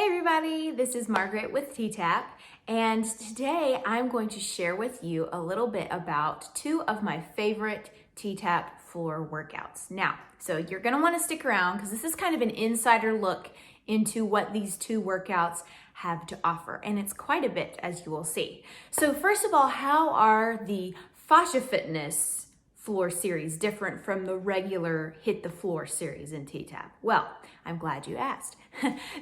Hey everybody, this is Margaret with T-Tapp, and today I'm going to share with you a little bit about two of my favorite T-Tapp floor workouts. Now, so you're gonna wanna stick around because this is kind of an insider look into what these two workouts have to offer, and it's quite a bit, as you will see. So first of all, how are the Fascia Fitness floor series different from the regular Hit the Floor series in T-Tapp? Well, I'm glad you asked.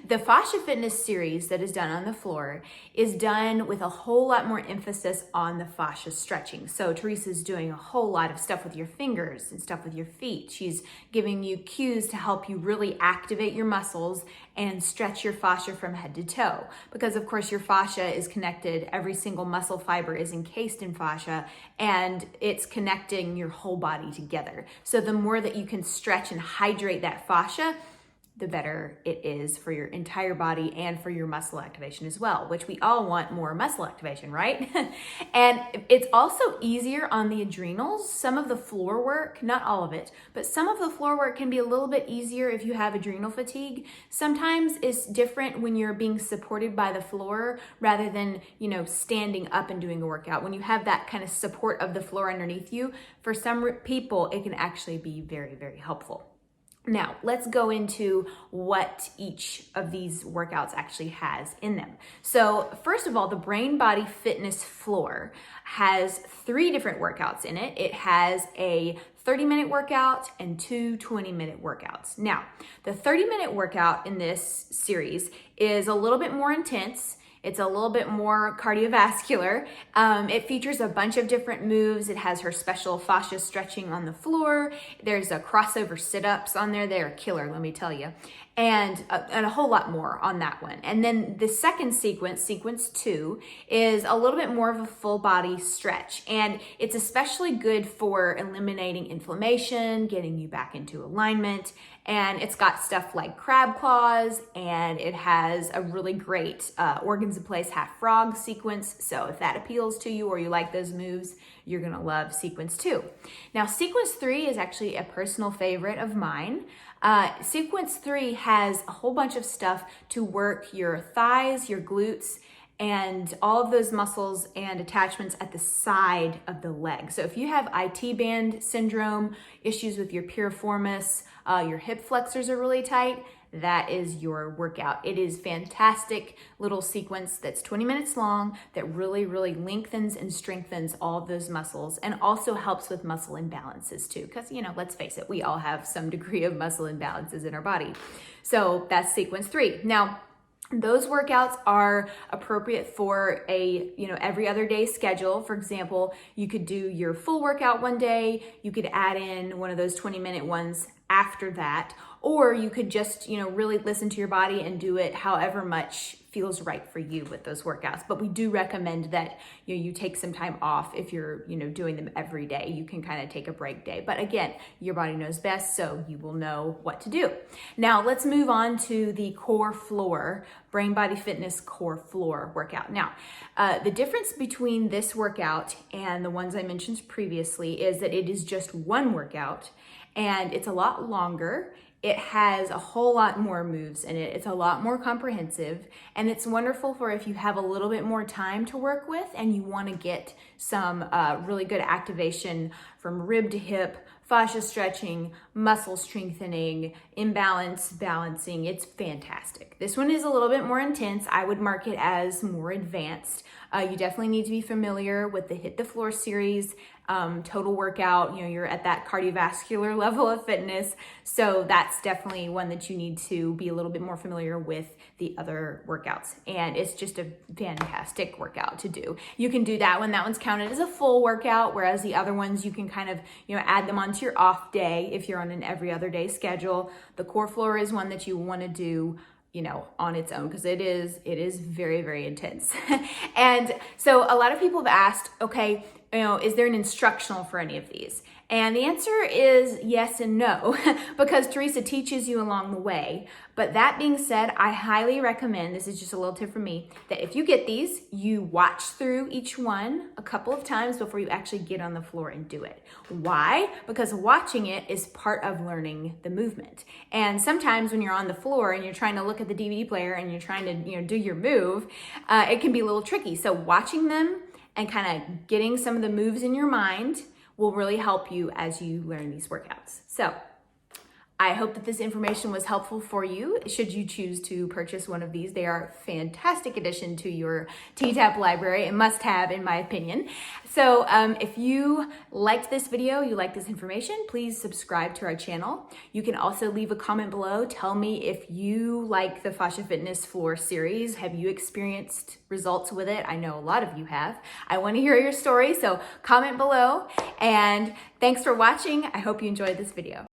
The Fascia Fitness series that is done on the floor is done with a whole lot more emphasis on the fascia stretching. So Teresa's doing a whole lot of stuff with your fingers and stuff with your feet. She's giving you cues to help you really activate your muscles and stretch your fascia from head to toe. Because of course your fascia is connected, every single muscle fiber is encased in fascia, and it's connecting your whole body together. So the more that you can stretch and hydrate that fascia, the better it is for your entire body and for your muscle activation as well, which we all want more muscle activation, right? And it's also easier on the adrenals. Some of the floor work, not all of it, but some of the floor work can be a little bit easier if you have adrenal fatigue. Sometimes it's different when you're being supported by the floor rather than, standing up and doing a workout. When you have that kind of support of the floor underneath you, for some people, it can actually be very, very helpful. Now, let's go into what each of these workouts actually has in them. So first of all, the Brain Body Fitness floor has 3 different workouts in it. It has a 30-minute workout and 2 20-minute workouts. Now, the 30-minute workout in this series is a little bit more intense. It's a little bit more cardiovascular. It features a bunch of different moves. It has her special fascia stretching on the floor. There's a crossover sit-ups on there. They're killer, let me tell you. And a whole lot more on that one. And then the second sequence, sequence 2, is a little bit more of a full body stretch. And it's especially good for eliminating inflammation, getting you back into alignment. And it's got stuff like crab claws, and it has a really great organs in place half frog sequence. So if that appeals to you or you like those moves, you're gonna love sequence 2. Now, sequence 3 is actually a personal favorite of mine. Sequence 3 has a whole bunch of stuff to work your thighs, your glutes, and all of those muscles and attachments at the side of the leg. So if you have IT band syndrome, issues with your piriformis, your hip flexors are really tight, that is your workout. It is fantastic little sequence that's 20 minutes long that really, really lengthens and strengthens all of those muscles and also helps with muscle imbalances too. Because, let's face it, we all have some degree of muscle imbalances in our body. So that's sequence 3. Now, those workouts are appropriate for a, every other day schedule. For example, you could do your full workout one day, you could add in one of those 20-minute ones after that, or you could just, really listen to your body and do it however much feels right for you with those workouts. But we do recommend that you take some time off if you're doing them every day. You can kind of take a break day. But again, your body knows best, so you will know what to do. Now let's move on to the core floor, Brain Body Fitness core floor workout. Now, the difference between this workout and the ones I mentioned previously is that it is just one workout and it's a lot longer. It has a whole lot more moves in it. It's a lot more comprehensive, and it's wonderful for if you have a little bit more time to work with and you want to get some really good activation from rib to hip, fascia stretching, muscle strengthening, imbalance balancing. It's fantastic. This one is a little bit more intense. I would mark it as more advanced. You definitely need to be familiar with the Hit the Floor series, total workout. You're at that cardiovascular level of fitness. So that's definitely one that you need to be a little bit more familiar with the other workouts. And it's just a fantastic workout to do. You can do that one. That one's counted as a full workout, whereas the other ones you can kind of, add them onto your off day if you're on an every other day schedule. The core floor is one that you want to do on its own, because it is very, very intense. And so a lot of people have asked, okay, is there an instructional for any of these? And the answer is yes and no, because Teresa teaches you along the way. But that being said, I highly recommend, this is just a little tip from me, that if you get these, you watch through each one a couple of times before you actually get on the floor and do it. Why? Because watching it is part of learning the movement. And sometimes when you're on the floor and you're trying to look at the DVD player and you're trying to do your move, it can be a little tricky. So watching them and kind of getting some of the moves in your mind will really help you as you learn these workouts. So I hope that this information was helpful for you. Should you choose to purchase one of these, they are a fantastic addition to your T-Tapp library, a must-have in my opinion. So if you liked this video, you like this information, please subscribe to our channel. You can also leave a comment below. Tell me if you like the Fascia Fitness Floor series. Have you experienced results with it? I know a lot of you have. I want to hear your story, so comment below. And thanks for watching. I hope you enjoyed this video.